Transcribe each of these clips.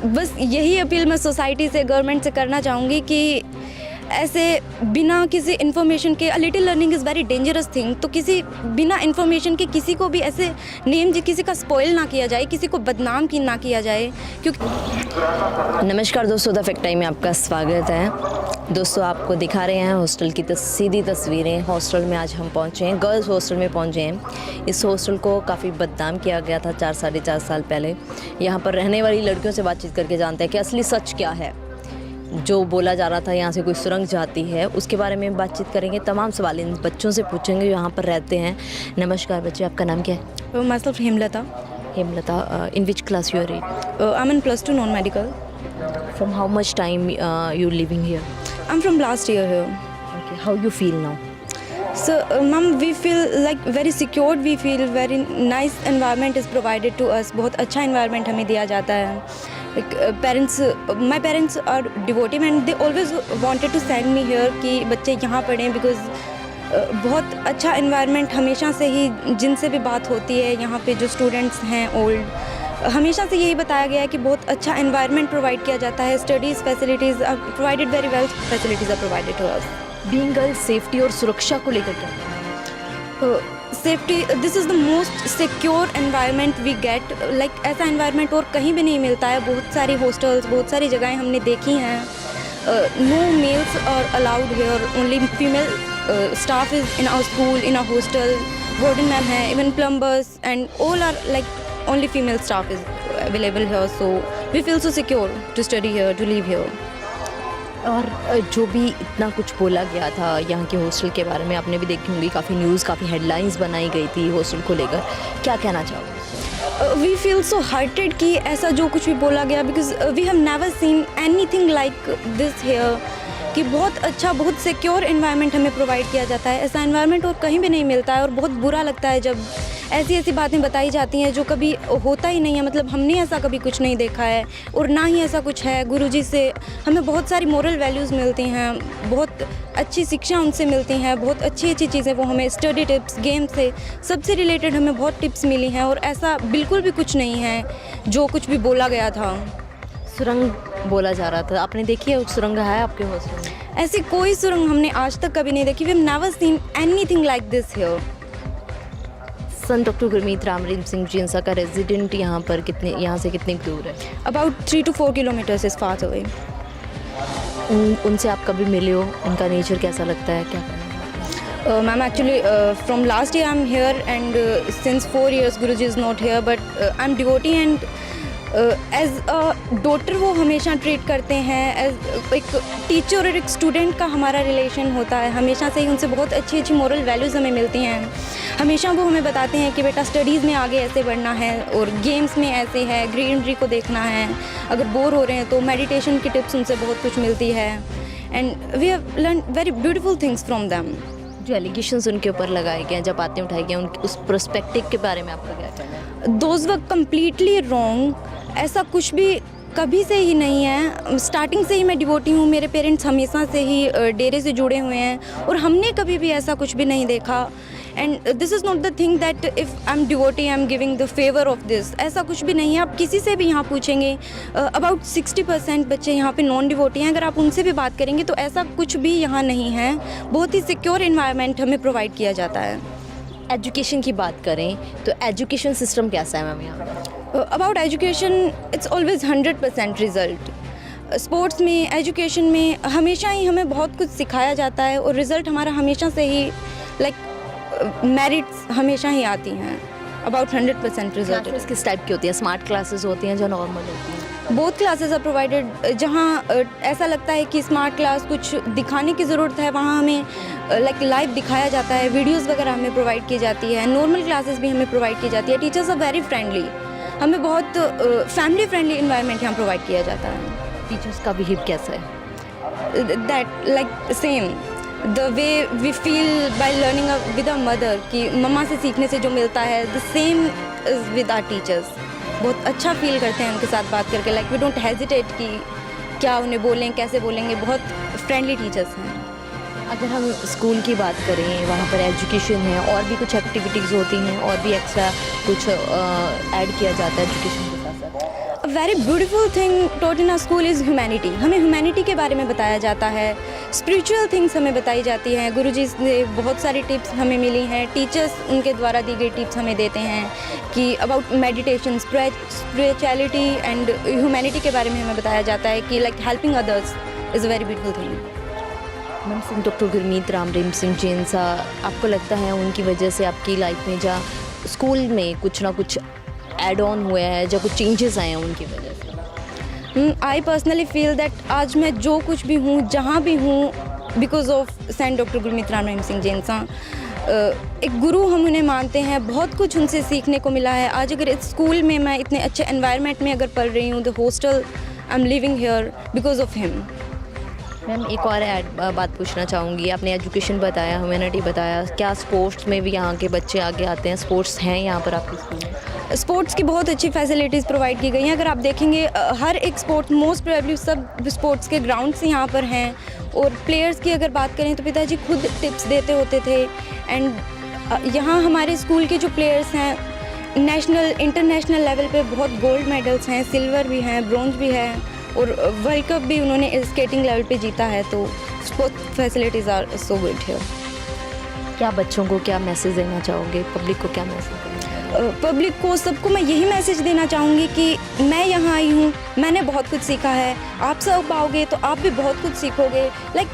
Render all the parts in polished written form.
बस यही अपील मैं सोसाइटी से, गवर्नमेंट से करना चाहूँगी कि ऐसे बिना किसी इन्फॉर्मेशन के, little learning is very dangerous thing, तो किसी बिना इन्फॉर्मेशन के किसी को भी ऐसे नेम किसी का स्पॉइल ना किया जाए, किसी को बदनाम ना किया जाए। क्योंकि नमस्कार दोस्तों, द फैक्ट टाइम में आपका स्वागत है। दोस्तों, आपको दिखा रहे हैं हॉस्टल की सीधी तस्वीरें। हॉस्टल में आज हम पहुंचे हैं, गर्ल्स हॉस्टल में पहुंचे हैं। इस हॉस्टल को काफ़ी बदनाम किया गया था 4-4.5 साल पहले। यहाँ पर रहने वाली लड़कियों से बातचीत करके जानते हैं कि असली सच क्या है। जो बोला जा रहा था यहाँ से कोई सुरंग जाती है, उसके बारे में बातचीत करेंगे। तमाम सवाल इन बच्चों से पूछेंगे जो यहाँ पर रहते हैं। नमस्कार बच्चे, आपका नाम क्या है? My self Hemlata. Hemlata, in which class you are in? I am in +2 non medical. From how much time you living here? I'm from last year here. Okay, how you feel now? So, ma'am, we feel like very secured. We feel very nice environment is provided to us. बहुत अच्छा environment हमें दिया जाता है. Like, my parents are devotee and they always wanted to send me here कि बच्चे यहाँ पढ़ें because बहुत अच्छा environment हमेशा से ही जिनसे भी बात होती है यहाँ पे जो students हैं old, हमेशा से यही बताया गया है कि बहुत अच्छा एनवायरनमेंट प्रोवाइड किया जाता है। Studies facilities are provided, very well facilities are provided to us. Being girl, safety और सुरक्षा को लेकर क्या? Safety, this is the most secure environment we get. Like ऐसा एनवायरनमेंट और कहीं भी नहीं मिलता है। बहुत सारी हॉस्टल्स, बहुत सारी जगहें हमने देखी हैं। No males are allowed here, only female staff is in our school, in our hostel. Warden ma'am है, even plumbers and all are like only female staff is available here, so we feel so secure to study here, to live here. और जो भी इतना कुछ बोला गया था यहाँ के हॉस्टल के बारे में, आपने भी देखी होंगी, काफ़ी न्यूज़, काफ़ी हेडलाइंस बनाई गई थी हॉस्टल को लेकर। क्या कहना चाहोगे? We feel so hurted कि ऐसा जो कुछ भी बोला गया, because we have never seen anything like this here, कि बहुत अच्छा, बहुत सिक्योर एनवायरनमेंट हमें प्रोवाइड किया जाता है। ऐसा एनवायरनमेंट और कहीं भी नहीं मिलता है और बहुत बुरा लगता है जब ऐसी बातें बताई जाती हैं जो कभी होता ही नहीं है। मतलब हमने ऐसा कभी कुछ नहीं देखा है और ना ही ऐसा कुछ है। गुरुजी से हमें बहुत सारी मोरल वैल्यूज़ मिलती हैं, बहुत अच्छी शिक्षा उनसे मिलती हैं, बहुत अच्छी चीज़ें वो हमें, स्टडी टिप्स, गेम से, सबसे रिलेटेड हमें बहुत टिप्स मिली हैं। और ऐसा बिल्कुल भी कुछ नहीं है जो कुछ भी बोला गया था। सुरंग बोला जा रहा था, आपने देखी है सुरंग है आपके हॉस्टल में? ऐसी कोई सुरंग हमने आज तक कभी नहीं देखी। We have never seen anything like this here. Sant doctor Gurmeet Ram Rahim Singh जींसा का रेजिडेंट यहाँ से कितनी दूर है? About 3 to 4 kilometers is far away. उनसे आप कभी मिले हो? उनका नेचर कैसा लगता है, क्या करना? Ma'am, actually, from last year I'm here and since 4 years Guruji is not here, but I'm devotee and as a daughter वो हमेशा ट्रीट करते हैं। एज एक टीचर और एक स्टूडेंट का हमारा रिलेशन होता है। हमेशा से ही उनसे बहुत अच्छी मोरल वैल्यूज़ हमें मिलती हैं। हमेशा वो हमें बताते हैं कि बेटा स्टडीज़ में आगे ऐसे बढ़ना है और गेम्स में ऐसे है, ग्रीनरी को देखना है। अगर बोर हो रहे हैं तो मेडिटेशन की टिप्स उनसे बहुत कुछ मिलती है। And we have learn very beautiful things from them. जो एलिगेशंस उनके ऊपर लगाए गए हैं, जब बातें उठाई गई, उस पर्सपेक्टिव के बारे में आपका क्या कहना है? Those were completely wrong. ऐसा कुछ भी कभी से ही नहीं है। स्टार्टिंग से ही मैं डिवोटी हूँ। मेरे पेरेंट्स हमेशा से ही डेरे से जुड़े हुए हैं और हमने कभी भी ऐसा कुछ भी नहीं देखा। And this is not the thing that if I am devotee I am giving the favour of this. ऐसा कुछ भी नहीं है। आप किसी से भी यहाँ पूछेंगे, अबाउट 60% बच्चे यहाँ पे नॉन डिवोटी हैं। अगर आप उनसे भी बात करेंगे तो ऐसा कुछ भी यहाँ नहीं है। बहुत ही सिक्योर एनवायरनमेंट हमें प्रोवाइड किया जाता है। एजुकेशन की बात करें तो एजुकेशन सिस्टम कैसा है मैम यहाँ? About education, it's always 100% result. Sports में, एजुकेशन में हमेशा ही हमें बहुत कुछ सिखाया जाता है और रिज़ल्ट हमारा हमेशा से ही लाइक मेरिट्स हमेशा ही आती हैं। About 100% result. क्लासेस किस टाइप की होती है? स्मार्ट क्लासेस होती हैं जो नॉर्मल होती हैं? Both classes are provided. जहाँ ऐसा लगता है कि स्मार्ट क्लास कुछ दिखाने की ज़रूरत है, वहाँ हमें लाइक लाइव दिखाया जाता है, वीडियोस वगैरह हमें प्रोवाइड की जाती है। नॉर्मल क्लासेस भी हमें प्रोवाइड की जाती है। Teachers are very friendly. हमें बहुत फैमिली फ्रेंडली इन्वायरमेंट यहाँ प्रोवाइड किया जाता है। टीचर्स का बिहेव कैसा है? That like same the way we feel by learning with a mother, कि मम्मा से सीखने से जो मिलता है, the same is with our teachers. बहुत अच्छा फील करते हैं उनके साथ बात करके। लाइक वी डोंट हेजिटेट कि क्या उन्हें बोलें, कैसे बोलेंगे। बहुत फ्रेंडली टीचर्स हैं। अगर हम स्कूल की बात करें, वहाँ पर एजुकेशन है, और भी कुछ एक्टिविटीज़ होती हैं, और भी एक्स्ट्रा कुछ ऐड किया जाता है एजुकेशन के साथ साथ? Very beautiful thing taught in our school is humanity. हमें ह्यूमैनिटी के बारे में बताया जाता है, स्पिरिचुअल थिंग्स हमें बताई जाती हैं। गुरुजी से बहुत सारी टिप्स हमें मिली हैं, टीचर्स उनके द्वारा दी गई टिप्स हमें देते हैं कि about meditation, spirituality and humanity के बारे में हमें बताया जाता है कि like helping others is a very beautiful thing. Ma'am Singh doctor Gurmeet Ram Rahim Singh जैनसा, आपको लगता है उनकी वजह से आपकी लाइफ में जा स्कूल में कुछ ना कुछ एड ऑन हुआ है, जो कुछ चेंजेस आए हैं उनकी वजह से? आई पर्सनली फील दैट आज मैं जो कुछ भी हूँ, जहाँ भी हूँ, because of saint doctor Gurmeet Ram Rahim Singh जैनसा। एक गुरु हम उन्हें मानते हैं, बहुत कुछ उनसे सीखने को मिला है। आज अगर इस स्कूल में मैं इतने अच्छे एनवायरनमेंट में अगर पढ़ रही हूँ, the hostel I am living here because of him. Ma'am एक और बात पूछना चाहूँगी, आपने एजुकेशन बताया, ह्यूमैनिटी बताया, क्या स्पोर्ट्स में भी यहाँ के बच्चे आगे आते हैं? स्पोर्ट्स हैं यहाँ पर आपके स्कूल में? स्पोर्ट्स की बहुत अच्छी फैसिलिटीज़ प्रोवाइड की गई हैं। अगर आप देखेंगे हर एक स्पोर्ट, मोस्ट प्रोबेबली सब स्पोर्ट्स के ग्राउंड्स यहाँ पर हैं। और प्लेयर्स की अगर बात करें तो पिताजी खुद टिप्स देते होते थे। एंड यहाँ हमारे स्कूल के जो प्लेयर्स हैं, नेशनल इंटरनेशनल लेवल पे बहुत गोल्ड मेडल्स हैं, सिल्वर भी हैं, ब्रॉन्ज भी है, और वर्ल्ड कप भी उन्होंने स्केटिंग लेवल पे जीता है। तो sports facilities are so good here. क्या बच्चों को क्या मैसेज देना चाहोगे, पब्लिक को क्या मैसेज? पब्लिक को, सबको मैं यही मैसेज देना चाहूँगी कि मैं यहाँ आई हूँ, मैंने बहुत कुछ सीखा है। आप सब आओगे तो आप भी बहुत कुछ सीखोगे।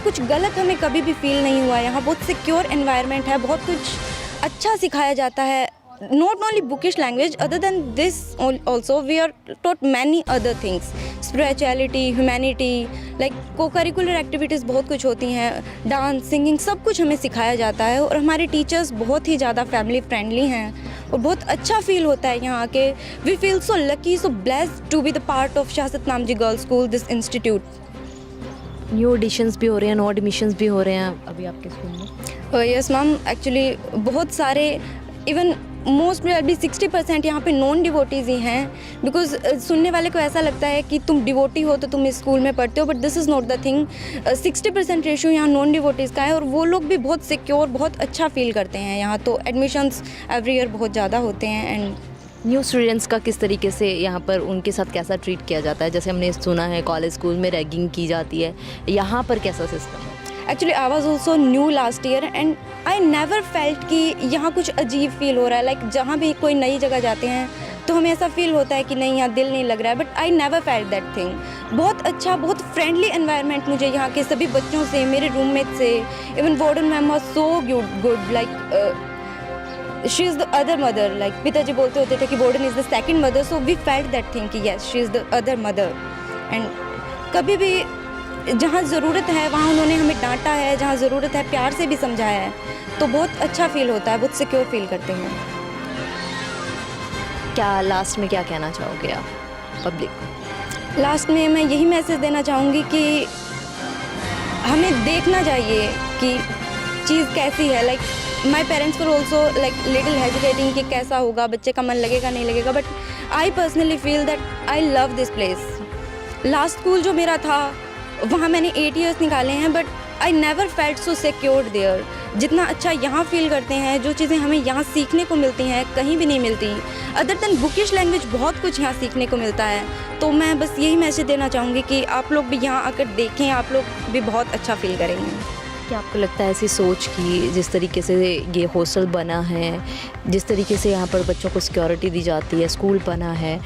कुछ गलत हमें कभी भी फील नहीं हुआ। यहाँ बहुत सिक्योर एनवायरनमेंट है, बहुत कुछ अच्छा सिखाया जाता है। Not only bookish language, other than this also we are taught many other things, spirituality, humanity, co-curricular activities बहुत कुछ होती हैं, डांस, सिंगिंग, सब कुछ हमें सिखाया जाता है। और हमारे टीचर्स बहुत ही ज़्यादा फैमिली फ्रेंडली हैं और बहुत अच्छा फील होता है यहाँ आके। We feel so lucky, so blessed to be the part of शाहसत नामजी girls school, this institute. New editions भी हो रहे हैं, नो एडमिशंस भी हो रहे हैं अभी आपके स्कूल में? यस मैम, एक्चुअली बहुत सारे, इवन मोस्ट प्रोबेबली 60% यहाँ पे नॉन डिवोटीज़ ही हैं। बिकॉज सुनने वाले को ऐसा लगता है कि तुम डिवोटी हो तो तुम इस स्कूल में पढ़ते हो, but this is not the thing. 60% ratio यहाँ नॉन डिवोटीज़ का है और वो लोग भी बहुत सिक्योर, बहुत अच्छा फील करते हैं यहाँ। तो एडमिशन्स एवरी ईयर बहुत ज़्यादा होते हैं। एंड न्यू स्टूडेंट्स का किस तरीके से यहाँ पर उनके साथ कैसा ट्रीट किया जाता है? जैसे हमने सुना है कॉलेज स्कूल में रैगिंग की जाती है, यहाँ पर कैसा सिस्टम है? Actually I was also new last year and I never felt कि यहाँ कुछ अजीब फील हो रहा है। जहाँ भी कोई नई जगह जाते हैं तो हमें ऐसा फील होता है कि नहीं, यहाँ दिल नहीं लग रहा है, but I never felt that thing. बहुत अच्छा, बहुत फ्रेंडली एनवायरनमेंट मुझे यहाँ के सभी बच्चों से, मेरे रूममेट से, even warden ma'am was so good, she is the other mother. पिताजी बोलते होते थे कि warden is the second mother, so we felt that thing कि yes, she is the other mother. And कभी भी जहाँ ज़रूरत है वहाँ उन्होंने हमें डांटा है, जहाँ ज़रूरत है प्यार से भी समझाया है। तो बहुत अच्छा फील होता है, बहुत सिक्योर फील करते हैं। क्या लास्ट में क्या कहना चाहोगे आप पब्लिक? लास्ट में मैं यही मैसेज देना चाहूँगी कि हमें देखना चाहिए कि चीज़ कैसी है। My parents were also little hesitating कि कैसा होगा, बच्चे का मन लगेगा नहीं लगेगा, but I personally feel that I love this place. Last school जो मेरा था वहाँ मैंने 8 ईयर्स निकाले हैं, but I never felt so secured there. जितना अच्छा यहाँ फील करते हैं, जो चीज़ें हमें यहाँ सीखने को मिलती हैं कहीं भी नहीं मिलती। अदर देन बुकिश लैंग्वेज बहुत कुछ यहाँ सीखने को मिलता है। तो मैं बस यही मैसेज देना चाहूँगी कि आप लोग भी यहाँ आकर देखें, आप लोग भी बहुत अच्छा फील करेंगे। क्या आपको लगता है ऐसी सोच की, जिस तरीके से ये हॉस्टल बना है, जिस तरीके से यहाँ पर बच्चों को सिक्योरिटी दी जाती है, स्कूल बना है,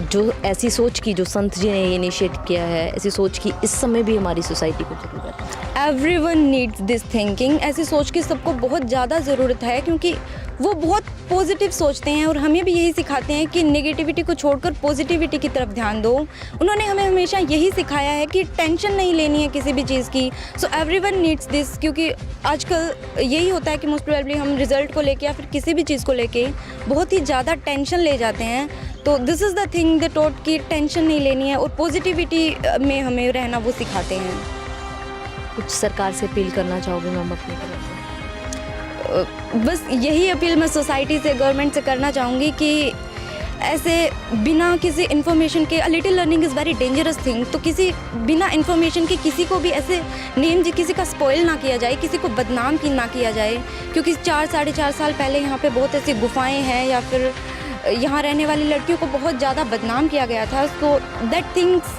जो ऐसी सोच की जो संत जी ने इनिशिएट किया है, ऐसी सोच की इस समय भी हमारी सोसाइटी को ज़रूरत है? Everyone needs this thinking. ऐसी सोच की सबको बहुत ज़्यादा ज़रूरत है, क्योंकि वो बहुत पॉजिटिव सोचते हैं और हमें भी यही सिखाते हैं कि नेगेटिविटी को छोड़कर पॉजिटिविटी की तरफ ध्यान दो। उन्होंने हमें हमेशा यही सिखाया है कि टेंशन नहीं लेनी है किसी भी चीज़ की। सो एवरीवन नीड्स दिस, क्योंकि आजकल यही होता है कि मोस्ट प्रोबेबली हम रिज़ल्ट को लेके या फिर किसी भी चीज़ को लेके बहुत ही ज़्यादा टेंशन ले जाते हैं। तो this is the thing they taught कि टेंशन नहीं लेनी है और पॉजिटिविटी में हमें रहना वो सिखाते हैं। कुछ सरकार से अपील करना चाहोगे मैम अपनी तरफ से? बस यही अपील मैं सोसाइटी से, गवर्नमेंट से करना चाहूँगी कि ऐसे बिना किसी इन्फॉर्मेशन के, little learning is very dangerous thing. तो किसी बिना इन्फॉर्मेशन के किसी को भी ऐसे नेम जी किसी का स्पॉइल ना किया जाए, किसी को बदनाम ना किया जाए। क्योंकि 4 साढ़े 4 साल पहले यहाँ पे बहुत ऐसी गुफाएं हैं या फिर यहाँ रहने वाली लड़कियों को बहुत ज़्यादा बदनाम किया गया था। So that things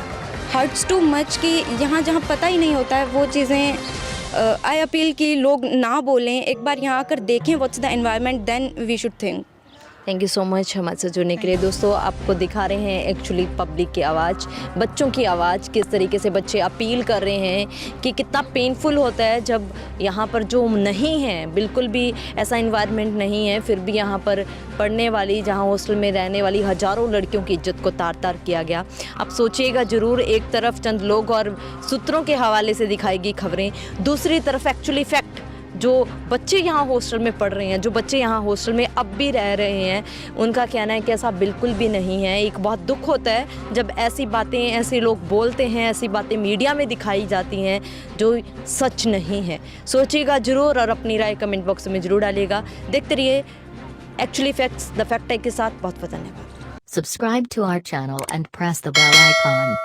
hurts too much कि यहाँ जहाँ पता ही नहीं होता है वो चीज़ें आई अपील कि लोग ना बोलें, एक बार यहाँ आकर देखें what's the environment, then we should think. Thank you so much हमारे से जुड़ने के लिए। दोस्तों आपको दिखा रहे हैं एक्चुअली पब्लिक की आवाज़, बच्चों की आवाज़, किस तरीके से बच्चे अपील कर रहे हैं कि कितना पेनफुल होता है जब यहाँ पर जो नहीं है, बिल्कुल भी ऐसा इन्वायरमेंट नहीं है, फिर भी यहाँ पर पढ़ने वाली, जहाँ हॉस्टल में रहने वाली हज़ारों लड़कियों की इज्जत को तार तार किया गया। आप सोचिएगा ज़रूर, एक तरफ चंद लोग और सूत्रों के हवाले से दिखाएगी खबरें, दूसरी तरफ एक्चुअली फैक्ट जो बच्चे यहाँ हॉस्टल में पढ़ रहे हैं, जो बच्चे यहाँ हॉस्टल में अब भी रह रहे हैं, उनका कहना है कि ऐसा बिल्कुल भी नहीं है। एक बहुत दुख होता है जब ऐसी बातें ऐसे लोग बोलते हैं, ऐसी बातें मीडिया में दिखाई जाती हैं जो सच नहीं है। सोचिएगा ज़रूर और अपनी राय कमेंट बॉक्स में ज़रूर डालिएगा। देखते रहिए एक्चुअली फैक्ट्स द फैक्ट के साथ। बहुत बहुत धन्यवाद। Subscribe to our channel and press the bell icon.